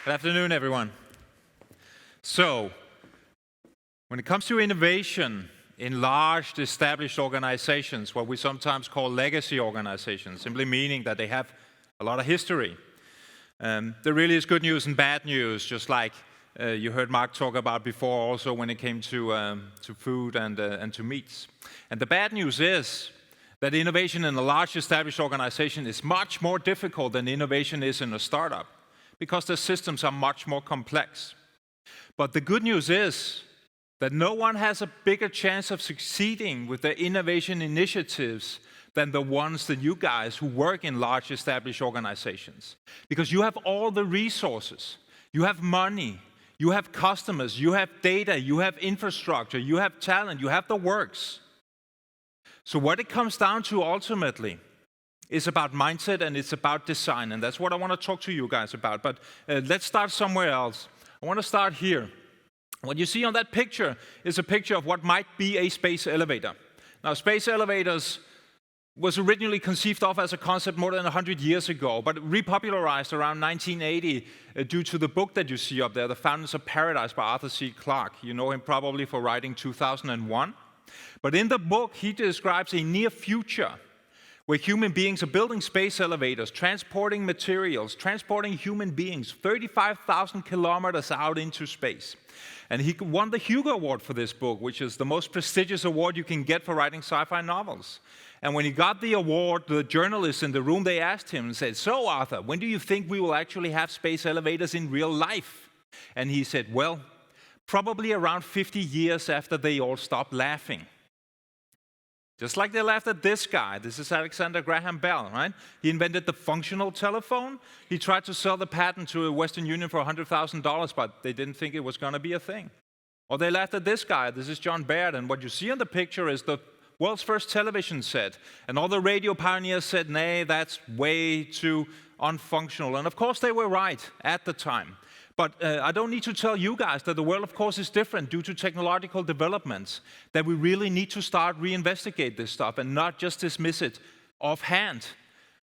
Good afternoon, everyone. So, when it comes to innovation in large established organizations, what we sometimes call legacy organizations, simply meaning that they have a lot of history, there really is good news and bad news, just like you heard Mark talk about before also when it came to food and to meats. And the bad news is that innovation in a large established organization is much more difficult than innovation is in a startup, because the systems are much more complex. But the good news is that no one has a bigger chance of succeeding with their innovation initiatives than the ones that you guys who work in large established organizations. Because you have all the resources, you have money, you have customers, you have data, you have infrastructure, you have talent, you have the works. So what it comes down to ultimately is about mindset and it's about design, and that's what I want to talk to you guys about. But let's start somewhere else. I want to start here. What you see on that picture is a picture of what might be a space elevator. Now, space elevators was originally conceived of as a concept more than 100 years ago, but repopularized around 1980 due to the book that you see up there, The Fountains of Paradise by Arthur C. Clarke. You know him probably for writing 2001. But in the book, he describes a near future where human beings are building space elevators, transporting materials, transporting human beings 35,000 kilometers out into space. And he won the Hugo Award for this book, which is the most prestigious award you can get for writing sci-fi novels. And when he got the award, the journalists in the room, they asked him and said, "So Arthur, when do you think we will actually have space elevators in real life?" And he said, "Well, probably around 50 years after they all stopped laughing." Just like they laughed at this guy. This is Alexander Graham Bell, right? He invented the functional telephone. He tried to sell the patent to Western Union for $100,000, but they didn't think it was going to be a thing. Or they laughed at this guy. This is John Baird, and what you see on the picture is the world's first television set. And all the radio pioneers said, "Nay, that's way too unfunctional." And of course, they were right at the time. But I don't need to tell you guys that the world, of course, is different due to technological developments, that we really need to start reinvestigate this stuff and not just dismiss it offhand.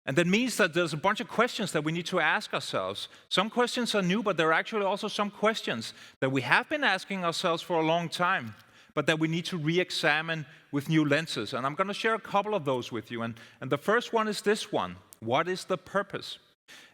And that means that there's a bunch of questions that we need to ask ourselves. Some questions are new, but there are actually also some questions that we have been asking ourselves for a long time, but that we need to re-examine with new lenses. And I'm going to share a couple of those with you. And the first one is this one. What is the purpose?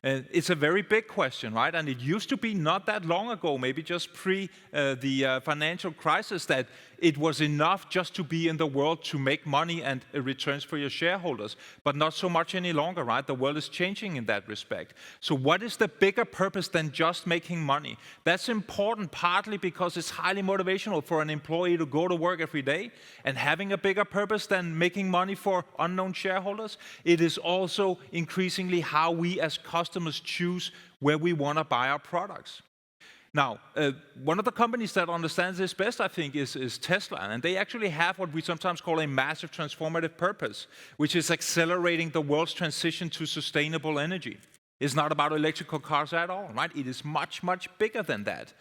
It's a very big question, right? And it used to be not that long ago, maybe just pre the financial crisis, that it was enough just to be in the world to make money and returns for your shareholders, but not so much any longer, right? The world is changing in that respect. So what is the bigger purpose than just making money? That's important partly because it's highly motivational for an employee to go to work every day, and having a bigger purpose than making money for unknown shareholders. It is also increasingly how we as customers choose where we want to buy our products. Now, one of the companies that understands this best, I think, is Tesla. And they actually have what we sometimes call a massive transformative purpose, which is accelerating the world's transition to sustainable energy. It's not about electrical cars at all, right? It is much, much bigger than that.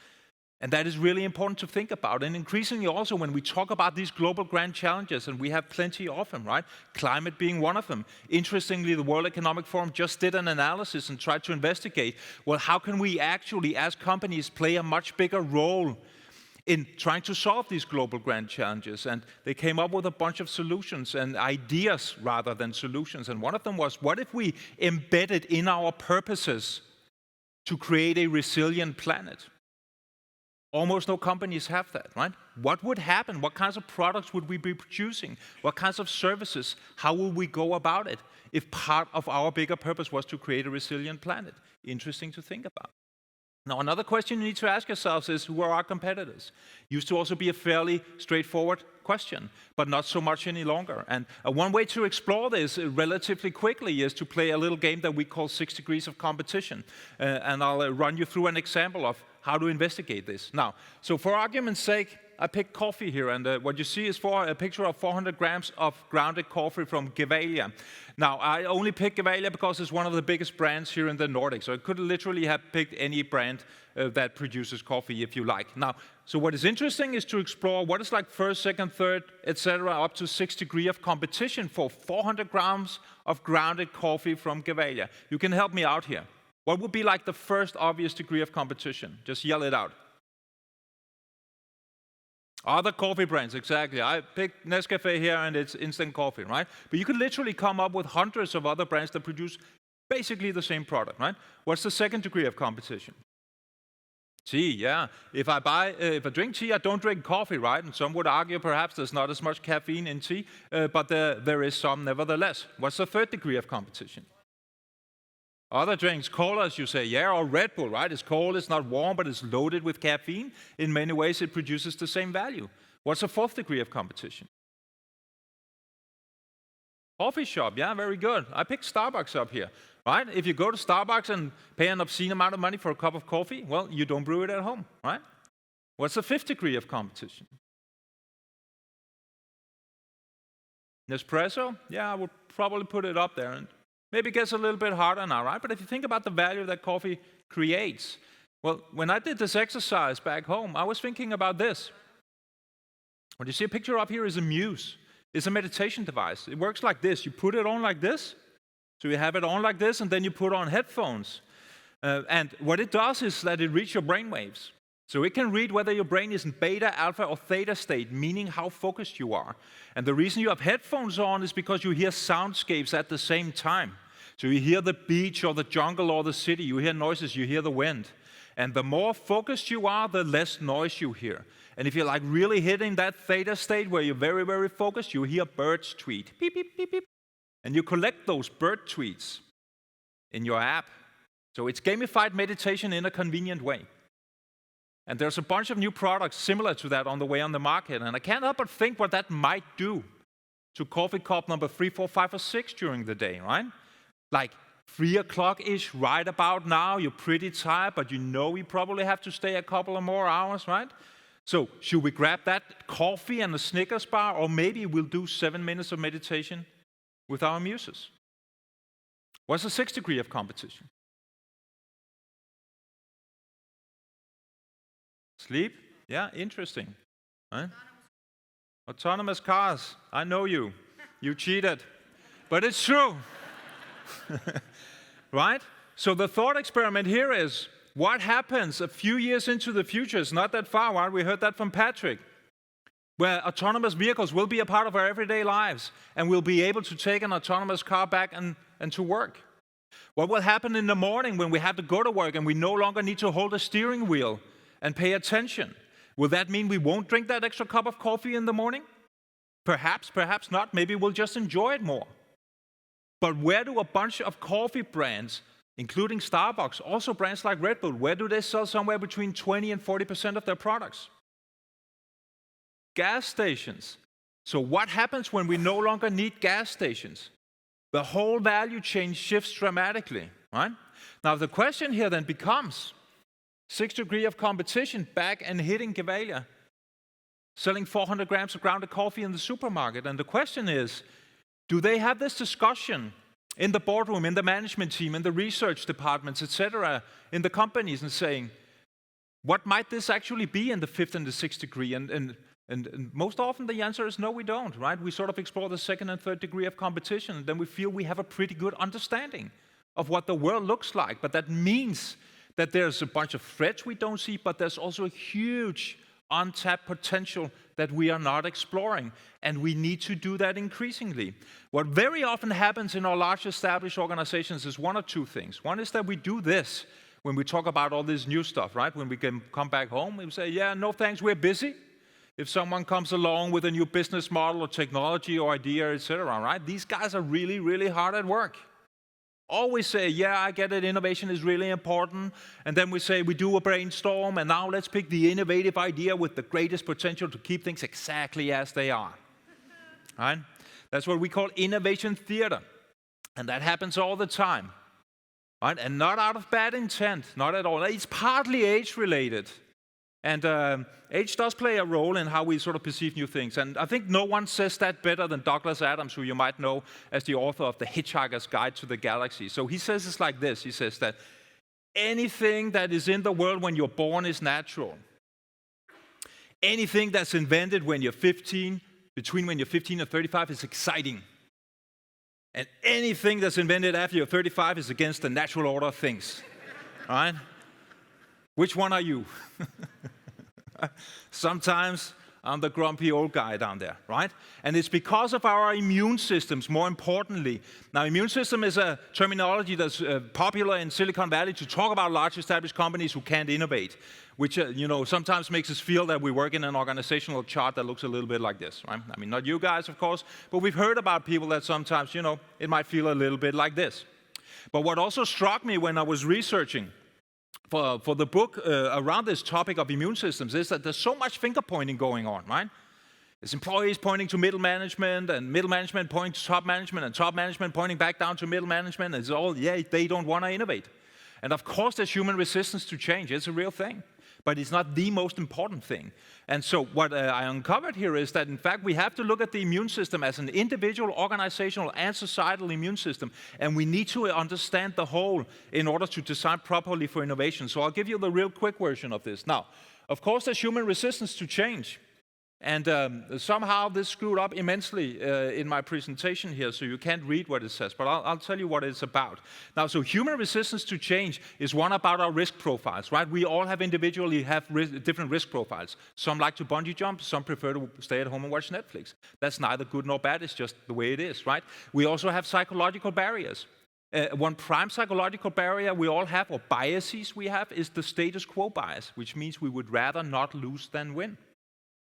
And that is really important to think about. And increasingly also when we talk about these global grand challenges, and we have plenty of them, right? Climate being one of them. Interestingly, the World Economic Forum just did an analysis and tried to investigate, well, how can we actually, as companies, play a much bigger role in trying to solve these global grand challenges? And they came up with a bunch of solutions and ideas rather than solutions. And one of them was, what if we embedded in our purposes to create a resilient planet? Almost no companies have that, right? What would happen? What kinds of products would we be producing? What kinds of services? How will we go about it if part of our bigger purpose was to create a resilient planet? Interesting to think about. Now, another question you need to ask yourselves is, who are our competitors? Used to also be a fairly straightforward question, but not so much any longer. And one way to explore this relatively quickly is to play a little game that we call 6 Degrees of Competition. And I'll run you through an example of how to investigate this. Now, so for argument's sake, I picked coffee here, and what you see is a picture of 400 grams of grounded coffee from Gevalia. Now, I only picked Gevalia because it's one of the biggest brands here in the Nordics, so I could literally have picked any brand that produces coffee if you like. Now, so what is interesting is to explore what is like first, second, third, etc., up to 6 degrees of competition for 400 grams of grounded coffee from Gevalia. You can help me out here. What would be like the first obvious degree of competition? Just yell it out. Other coffee brands, exactly. I picked Nescafe here and it's instant coffee, right? But you could literally come up with hundreds of other brands that produce basically the same product, right? What's the second degree of competition? Tea, yeah. If I drink tea, I don't drink coffee, right? And some would argue perhaps there's not as much caffeine in tea, but there is some nevertheless. What's the third degree of competition? Other drinks, cola, as you say, yeah, or Red Bull, right? It's cold, it's not warm, but it's loaded with caffeine. In many ways, it produces the same value. What's the fourth degree of competition? Coffee shop, yeah, very good. I picked Starbucks up here, right? If you go to Starbucks and pay an obscene amount of money for a cup of coffee, well, you don't brew it at home, right? What's the fifth degree of competition? Nespresso, yeah, I would probably put it up there. And maybe it gets a little bit harder now, right? But if you think about the value that coffee creates, well, when I did this exercise back home, I was thinking about this. What you see a picture up here is a Muse. It's a meditation device. It works like this. You put it on like this. So you have it on like this, and then you put on headphones. And what it does is that it reads your brain waves. So it can read whether your brain is in beta, alpha, or theta state, meaning how focused you are. And the reason you have headphones on is because you hear soundscapes at the same time. So you hear the beach or the jungle or the city, you hear noises, you hear the wind. And the more focused you are, the less noise you hear. And if you're like really hitting that theta state where you're very, very focused, you hear birds tweet, beep, beep, beep, beep. And you collect those bird tweets in your app. So it's gamified meditation in a convenient way. And there's a bunch of new products similar to that on the way on the market. And I can't help but think what that might do to coffee cup number 3, 4, 5, or 6 during the day, right? Like 3 o'clock-ish, right about now, you're pretty tired, but you know we probably have to stay a couple of more hours, right? So should we grab that coffee and a Snickers bar, or maybe we'll do 7 minutes of meditation with our muses? What's the 6th degree of competition? Sleep? Yeah, interesting. Right? Autonomous cars. I know you. You cheated. But it's true. Right? So the thought experiment here is, what happens a few years into the future? It's not that far, right? We heard that from Patrick. Where autonomous vehicles will be a part of our everyday lives, and we'll be able to take an autonomous car back and to work. What will happen in the morning when we have to go to work and we no longer need to hold a steering wheel and pay attention? Will that mean we won't drink that extra cup of coffee in the morning? Perhaps, perhaps not. Maybe we'll just enjoy it more. But where do a bunch of coffee brands, including Starbucks, also brands like Red Bull, where do they sell somewhere between 20 and 40% of their products? Gas stations. So what happens when we no longer need gas stations? The whole value chain shifts dramatically, right? Now the question here then becomes, 6th degree of competition back and hitting Gevalia, selling 400 grams of grounded coffee in the supermarket. And the question is, do they have this discussion in the boardroom, in the management team, in the research departments, etc., in the companies, and saying, what might this actually be in the 5th and the 6th degree? And most often the answer is no, we don't, right? We sort of explore the 2nd and 3rd degree of competition, and then we feel we have a pretty good understanding of what the world looks like. But that means that there's a bunch of threats we don't see, but there's also a huge untapped potential that we are not exploring, and we need to do that increasingly. What very often happens in our large established organizations is one or two things. One is that we do this when we talk about all this new stuff, right? When we can come back home, we say, yeah, no thanks, we're busy. If someone comes along with a new business model or technology or idea, etc., right? These guys are really, really hard at work. Always say, yeah, I get it, innovation is really important. And then we say, we do a brainstorm, and now let's pick the innovative idea with the greatest potential to keep things exactly as they are. Right? That's what we call innovation theater. And that happens all the time. Right? And not out of bad intent, not at all. It's partly age-related. And age does play a role in how we sort of perceive new things. And I think no one says that better than Douglas Adams, who you might know as the author of The Hitchhiker's Guide to the Galaxy. So he says it's like this. He says that anything that is in the world when you're born is natural. Anything that's invented when you're 15, between when you're 15 and 35 is exciting. And anything that's invented after you're 35 is against the natural order of things. right? Which one are you? Sometimes I'm the grumpy old guy down there, right? And it's because of our immune systems, more importantly. Now, immune system is a terminology that's popular in Silicon Valley to talk about large established companies who can't innovate, which sometimes makes us feel that we work in an organizational chart that looks a little bit like this, right? I mean, not you guys, of course, but we've heard about people that sometimes, it might feel a little bit like this. But what also struck me when I was researching for the book around this topic of immune systems is that there's so much finger pointing going on, right? There's employees pointing to middle management, and middle management pointing to top management, and top management pointing back down to middle management. It's all, they don't want to innovate. And of course, there's human resistance to change. It's a real thing. But it's not the most important thing. And so what I uncovered here is that, in fact, we have to look at the immune system as an individual, organizational, and societal immune system. And we need to understand the whole in order to design properly for innovation. So I'll give you the real quick version of this. Now, of course, there's human resistance to change. And somehow this screwed up immensely in my presentation here, so you can't read what it says, but I'll tell you what it's about. Now, so human resistance to change is one about our risk profiles, right? We all individually have different risk profiles. Some like to bungee jump, some prefer to stay at home and watch Netflix. That's neither good nor bad, it's just the way it is, right? We also have psychological barriers. One prime psychological barrier we all have, or biases we have, is the status quo bias, which means we would rather not lose than win.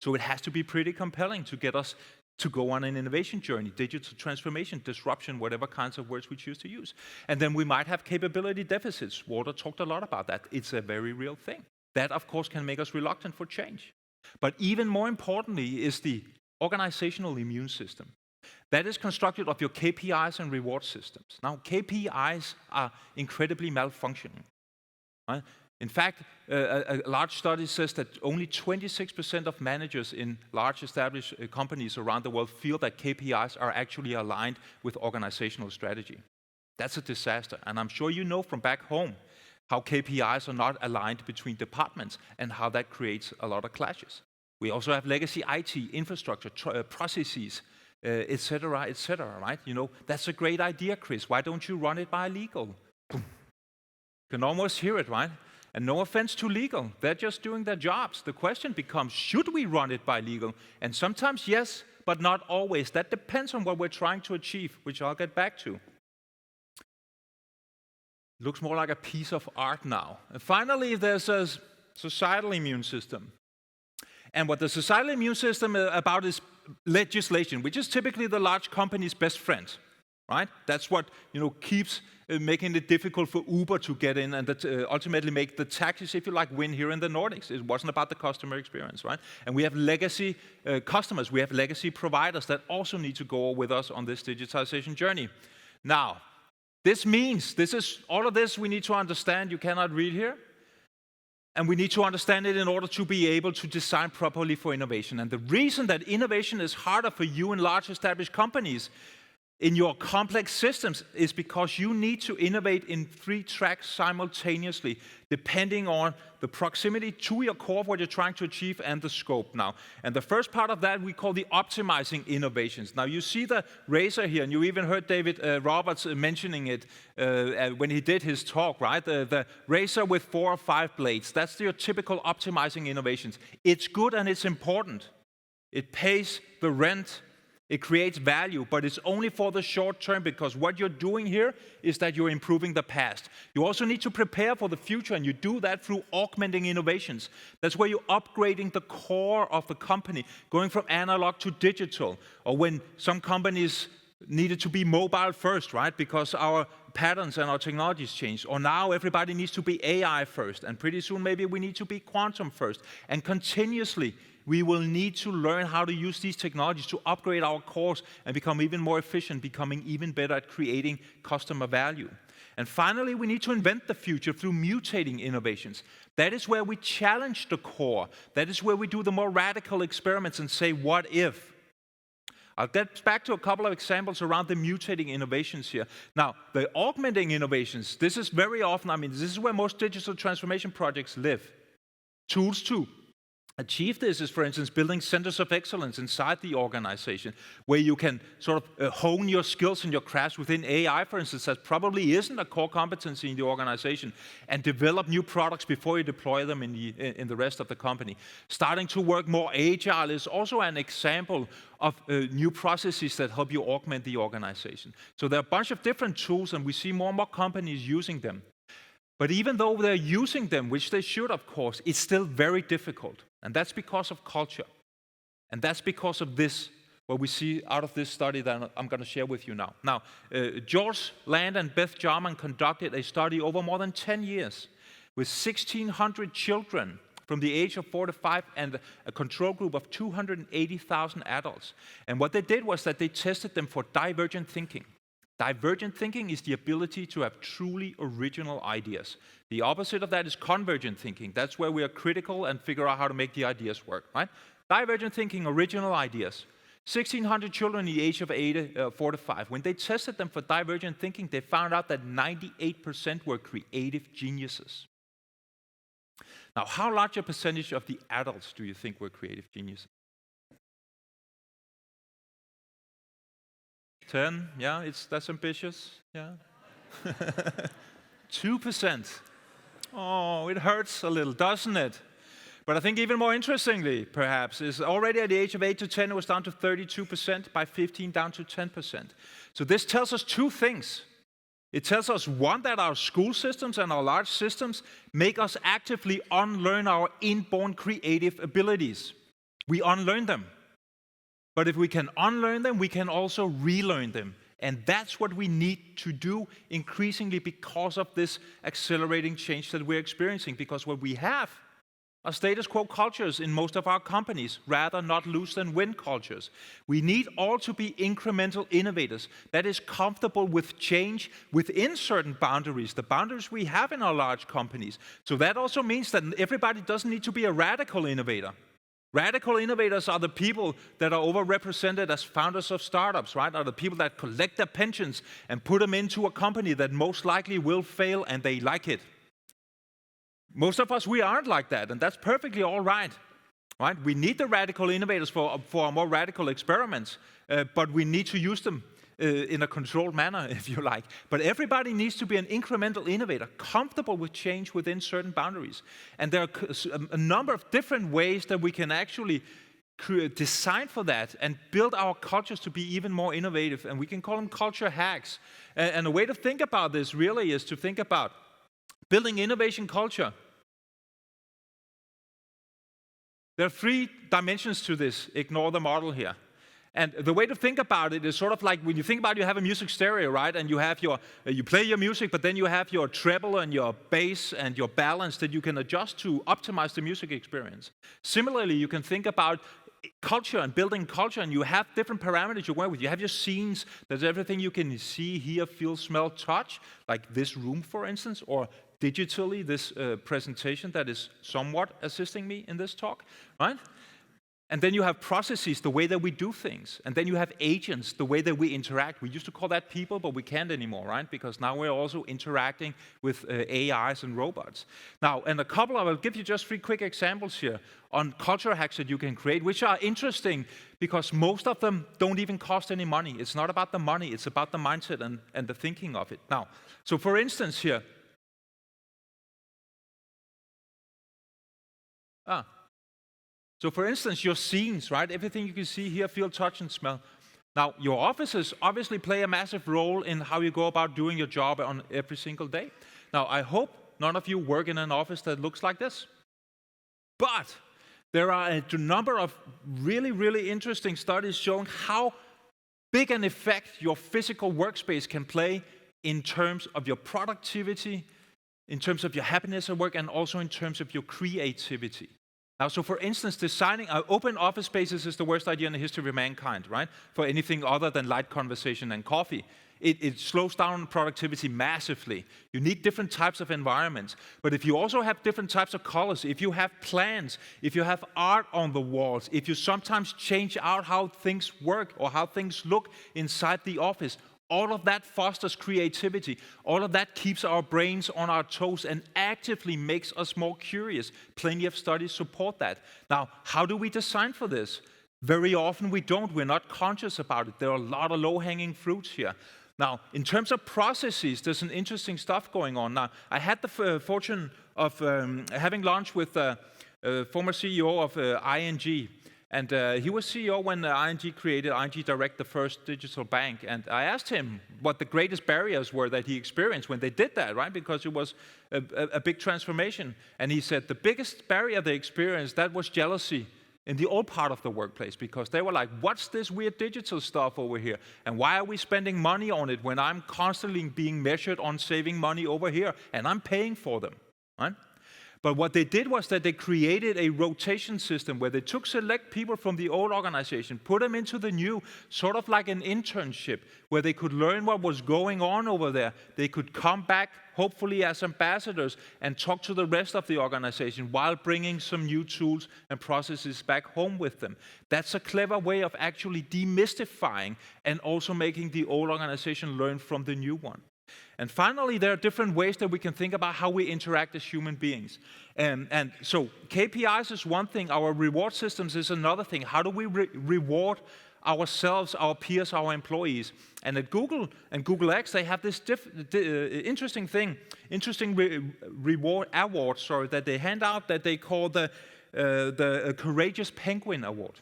So it has to be pretty compelling to get us to go on an innovation journey, digital transformation, disruption, whatever kinds of words we choose to use. And then we might have capability deficits. Walter talked a lot about that. It's a very real thing. That, of course, can make us reluctant for change. But even more importantly is the organizational immune system. That is constructed of your KPIs and reward systems. Now, KPIs are incredibly malfunctioning, right? In fact, a large study says that only 26% of managers in large established companies around the world feel that KPIs are actually aligned with organizational strategy. That's a disaster, and I'm sure you know from back home how KPIs are not aligned between departments and how that creates a lot of clashes. We also have legacy IT, infrastructure, processes, etc., right? That's a great idea, Kris. Why don't you run it by legal? Boom. You can almost hear it, right? And no offense to legal, they're just doing their jobs. The question becomes, should we run it by legal? And sometimes yes, but not always. That depends on what we're trying to achieve, which I'll get back to. It looks more like a piece of art now. And finally, there's a societal immune system. And what the societal immune system is about is legislation, which is typically the large company's best friend. Right? That's what keeps making it difficult for Uber to get in and that ultimately make the taxis, if you like, win here in the Nordics. It wasn't about the customer experience, right? And we have legacy customers, we have legacy providers that also need to go with us on this digitization journey. Now, this means all of this we need to understand. You cannot read here. And we need to understand it in order to be able to design properly for innovation. And the reason that innovation is harder for you in large established companies in your complex systems is because you need to innovate in 3 tracks simultaneously, depending on the proximity to your core of what you're trying to achieve and the scope now. And the first part of that we call the optimizing innovations. Now you see the razor here, and you even heard David Roberts mentioning it when he did his talk, right? The razor with 4 or 5 blades. That's your typical optimizing innovations. It's good and it's important. It pays the rent. It creates value, but it's only for the short term because what you're doing here is that you're improving the past. You also need to prepare for the future, and you do that through augmenting innovations. That's where you're upgrading the core of the company, going from analog to digital, or when some companies needed to be mobile first, right? Because our patterns and our technologies change. Or now everybody needs to be AI first, and pretty soon maybe we need to be quantum first. And continuously, we will need to learn how to use these technologies to upgrade our cores and become even more efficient, becoming even better at creating customer value. And finally, we need to invent the future through mutating innovations. That is where we challenge the core. That is where we do the more radical experiments and say, what if? I'll get back to a couple of examples around the mutating innovations here. Now, the augmenting innovations, this is very often, this is where most digital transformation projects live. Tools to achieve this is, for instance, building centers of excellence inside the organization, where you can sort of hone your skills and your crafts within AI, for instance, that probably isn't a core competency in the organization, and develop new products before you deploy them in the rest of the company. Starting to work more agile is also an example of new processes that help you augment the organization. So there are a bunch of different tools, and we see more and more companies using them. But even though they're using them, which they should, of course, it's still very difficult. And that's because of culture. And that's because of this, what we see out of this study that I'm going to share with you now. Now, George Land and Beth Jarman conducted a study over more than 10 years with 1,600 children from the age of 4 to 5 and a control group of 280,000 adults. And what they did was that they tested them for divergent thinking. Divergent thinking is the ability to have truly original ideas. The opposite of that is convergent thinking. That's where we are critical and figure out how to make the ideas work, right? Divergent thinking, original ideas. 1,600 children in the age of 4 to 5. When they tested them for divergent thinking, they found out that 98% were creative geniuses. Now, how large a percentage of the adults do you think were creative geniuses? 10, yeah, that's ambitious, yeah. 2%. Oh, it hurts a little, doesn't it? But I think even more interestingly, perhaps, is already at the age of 8 to 10, it was down to 32%, by 15 down to 10%. So this tells us two things. It tells us, one, that our school systems and our large systems make us actively unlearn our inborn creative abilities. We unlearn them. But if we can unlearn them, we can also relearn them. And that's what we need to do increasingly because of this accelerating change that we're experiencing. Because what we have are status quo cultures in most of our companies, rather not lose than win cultures. We need all to be incremental innovators that is comfortable with change within certain boundaries, the boundaries we have in our large companies. So that also means that everybody doesn't need to be a radical innovator. Radical innovators are the people that are overrepresented as founders of startups, right? Are the people that collect their pensions and put them into a company that most likely will fail and they like it. Most of us, we aren't like that, and that's perfectly all right. Right? We need the radical innovators for our more radical experiments, but we need to use them in a controlled manner, if you like. But everybody needs to be an incremental innovator, comfortable with change within certain boundaries. And there are a number of different ways that we can actually design for that and build our cultures to be even more innovative. And we can call them culture hacks. And a way to think about this really is to think about building innovation culture. There are 3 dimensions to this. Ignore the model here. And the way to think about it is sort of like when you think about you have a music stereo, right? And you have you play your music, but then you have your treble and your bass and your balance that you can adjust to optimize the music experience. Similarly, you can think about culture and building culture, and you have different parameters you work with. You have your scenes. There's everything you can see, hear, feel, smell, touch, like this room, for instance, or digitally this presentation that is somewhat assisting me in this talk, right? And then you have processes, the way that we do things. And then you have agents, the way that we interact. We used to call that people, but we can't anymore, right? Because now we're also interacting with AIs and robots. Now, and I'll give you just 3 quick examples here on culture hacks that you can create, which are interesting because most of them don't even cost any money. It's not about the money, it's about the mindset and the thinking of it. Now, so for instance here, So for instance, your scenes, right? Everything you can see, hear, feel, touch, and smell. Now, your offices obviously play a massive role in how you go about doing your job on every single day. Now, I hope none of you work in an office that looks like this. But there are a number of really, really interesting studies showing how big an effect your physical workspace can play in terms of your productivity, in terms of your happiness at work, and also in terms of your creativity. Now, so for instance, designing open office spaces is the worst idea in the history of mankind, right? For anything other than light conversation and coffee. It slows down productivity massively. You need different types of environments. But if you also have different types of colors, if you have plants, if you have art on the walls, if you sometimes change out how things work or how things look inside the office, All of that fosters creativity. All of that keeps our brains on our toes and actively makes us more curious. Plenty of studies support that. Now, how do we design for this? Very often we don't. We're not conscious about it. There are a lot of low-hanging fruits here. Now, in terms of processes, there's some interesting stuff going on. Now, I had the fortune of having lunch with former CEO of ING. And he was CEO when ING created ING Direct, the first digital bank. And I asked him what the greatest barriers were that he experienced when they did that, right? Because it was a big transformation. And he said the biggest barrier they experienced, that was jealousy in the old part of the workplace, because they were like, what's this weird digital stuff over here? And why are we spending money on it when I'm constantly being measured on saving money over here and I'm paying for them, right? But what they did was that they created a rotation system where they took select people from the old organization, put them into the new, sort of like an internship, where they could learn what was going on over there. They could come back, hopefully as ambassadors, and talk to the rest of the organization while bringing some new tools and processes back home with them. That's a clever way of actually demystifying and also making the old organization learn from the new one. And finally, there are different ways that we can think about how we interact as human beings. And so KPIs is one thing, our reward systems is another thing. How do we reward ourselves, our peers, our employees? And at Google and Google X, they have this interesting thing, reward award, that they hand out that they call the Courageous Penguin Award.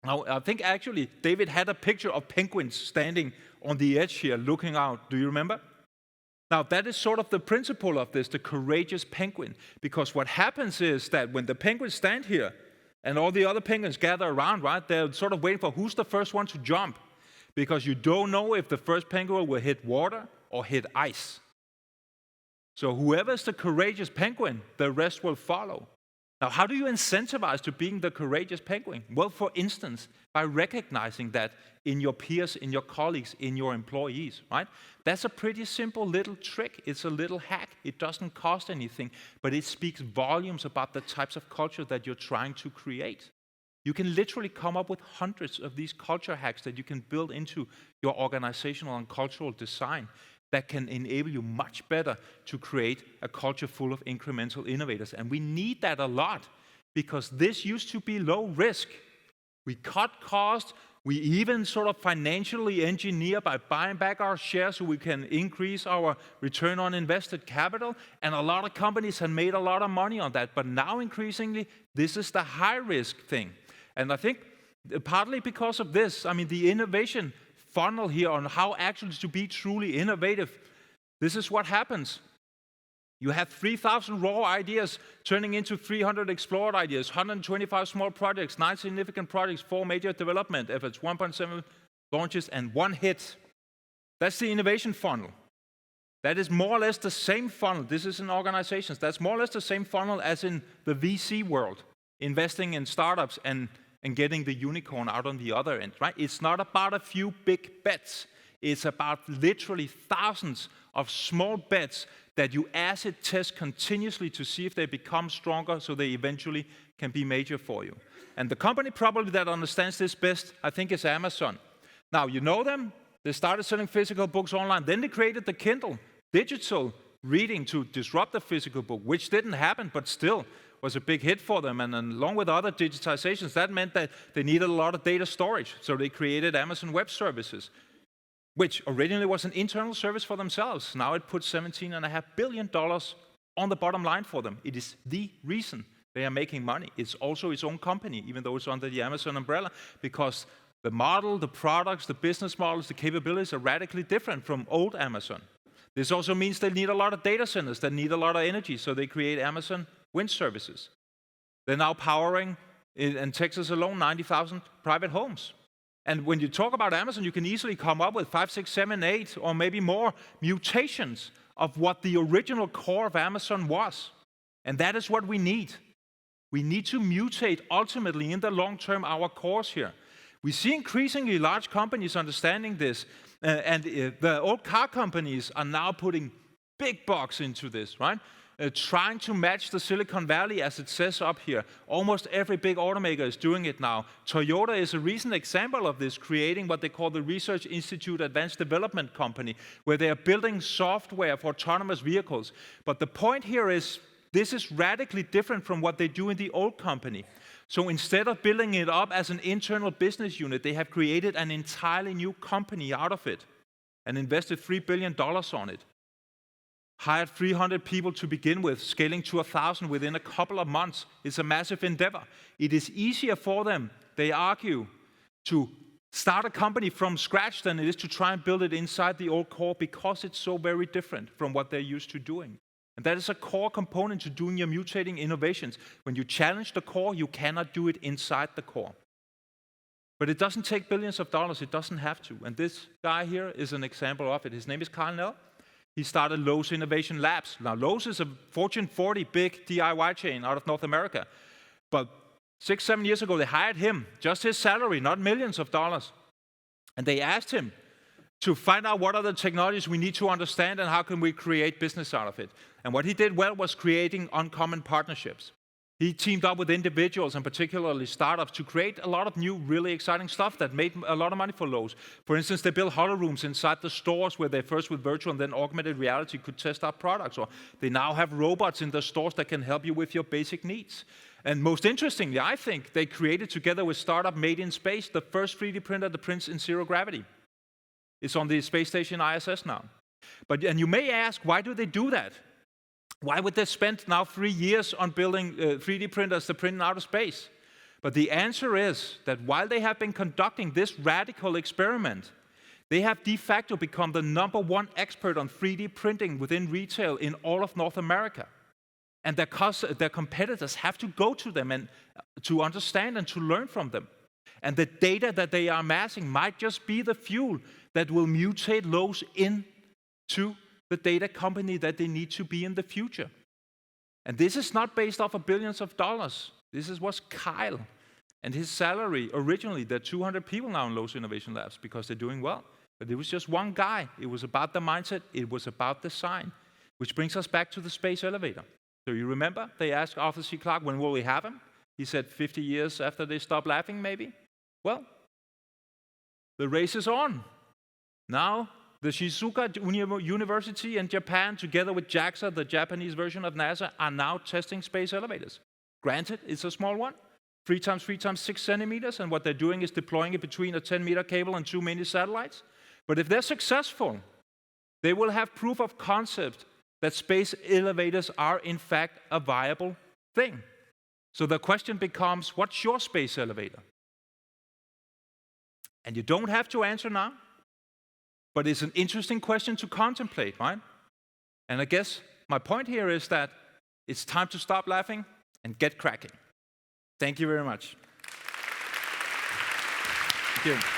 Now, I think actually David had a picture of penguins standing on the edge here looking out. Do you remember? Now, that is sort of the principle of this, the courageous penguin. Because what happens is that when the penguins stand here and all the other penguins gather around, right, they're sort of waiting for who's the first one to jump. Because you don't know if the first penguin will hit water or hit ice. So whoever's the courageous penguin, the rest will follow. Now, how do you incentivize to being the courageous penguin? Well, for instance, by recognizing that in your peers, in your colleagues, in your employees, right? That's a pretty simple little trick. It's a little hack. It doesn't cost anything, but it speaks volumes about the types of culture that you're trying to create. You can literally come up with hundreds of these culture hacks that you can build into your organizational and cultural design that can enable you much better to create a culture full of incremental innovators. And we need that a lot because this used to be low risk. We cut costs. We even sort of financially engineer by buying back our shares so we can increase our return on invested capital. And a lot of companies have made a lot of money on that. But now increasingly, this is the high risk thing. And I think partly because of this, I mean, the innovation funnel here on how actually to be truly innovative, this is what happens. You have 3,000 raw ideas turning into 300 explored ideas, 125 small projects, 9 significant projects, 4 major development efforts, 1.7 launches, and 1 hit. That's the innovation funnel. That is more or less the same funnel. This is in organizations. That's more or less the same funnel as in the VC world, investing in startups and getting the unicorn out on the other end, right? It's not about a few big bets. It's about literally thousands of small bets that you acid test continuously to see if they become stronger so they eventually can be major for you. And the company probably that understands this best, I think, is Amazon. Now, you know them. They started selling physical books online. Then they created the Kindle, digital reading to disrupt the physical book, which didn't happen, but still was a big hit for them. And along with other digitizations, that meant that they needed a lot of data storage. So they created Amazon Web Services, which originally was an internal service for themselves. Now it puts $17.5 billion on the bottom line for them. It is the reason they are making money. It's also its own company, even though it's under the Amazon umbrella, because the model, the products, the business models, the capabilities are radically different from old Amazon. This also means they need a lot of data centers that need a lot of energy, so they create Amazon Wind Services. They're now powering, in Texas alone, 90,000 private homes. And when you talk about Amazon, you can easily come up with 5, 6, 7, 8, or maybe more mutations of what the original core of Amazon was. And that is what we need. We need to mutate, ultimately, in the long term, our cores here. We see increasingly large companies understanding this, and the old car companies are now putting big bucks into this, right? trying to match the Silicon Valley, as it says up here. Almost every big automaker is doing it now. Toyota is a recent example of this, creating what they call the Research Institute Advanced Development Company, where they are building software for autonomous vehicles. But the point here is, this is radically different from what they do in the old company. So instead of building it up as an internal business unit, they have created an entirely new company out of it and invested $3 billion on it. Hired 300 people to begin with, scaling to 1,000 within a couple of months. It's a massive endeavor. It is easier for them, they argue, to start a company from scratch than it is to try and build it inside the old core, because it's so very different from what they're used to doing. And that is a core component to doing your mutating innovations. When you challenge the core, you cannot do it inside the core. But it doesn't take billions of dollars, it doesn't have to. And this guy here is an example of it. His name is Carl Nell. He started Lowe's Innovation Labs. Now, Lowe's is a Fortune 40 big DIY chain out of North America. But 6-7 years ago, they hired him, just his salary, not millions of dollars. And they asked him to find out what are the technologies we need to understand and how can we create business out of it. And what he did well was creating uncommon partnerships. He teamed up with individuals, and particularly startups, to create a lot of new, really exciting stuff that made a lot of money for Lowe's. For instance, they built hollow rooms inside the stores where they first with virtual and then augmented reality could test out products. Or they now have robots in the stores that can help you with your basic needs. And most interestingly, I think, they created together with startup Made in Space the first 3D printer that prints in zero gravity. It's on the space station ISS now. And you may ask, why do they do that? Why would they spend now 3 years on building 3D printers to print in outer space? But the answer is that while they have been conducting this radical experiment, they have de facto become the #1 expert on 3D printing within retail in all of North America. And their competitors have to go to them and to understand and to learn from them. And the data that they are amassing might just be the fuel that will mutate Lowe's into the data company that they need to be in the future. And this is not based off of billions of dollars. This was Kyle and his salary. Originally, there are 200 people now in Lowe's Innovation Labs because they're doing well. But it was just one guy. It was about the mindset. It was about design. Which brings us back to the space elevator. So you remember, they asked Arthur C. Clarke, when will we have him? He said 50 years after they stop laughing, maybe? Well, the race is on. Now, the Shizuoka University in Japan, together with JAXA, the Japanese version of NASA, are now testing space elevators. Granted, it's a small one, 3 times 3 times 6 centimeters, and what they're doing is deploying it between a 10-meter cable and 2 mini satellites. But if they're successful, they will have proof of concept that space elevators are, in fact, a viable thing. So the question becomes, what's your space elevator? And you don't have to answer now. But it's an interesting question to contemplate, right? And I guess my point here is that it's time to stop laughing and get cracking. Thank you very much. Thank you.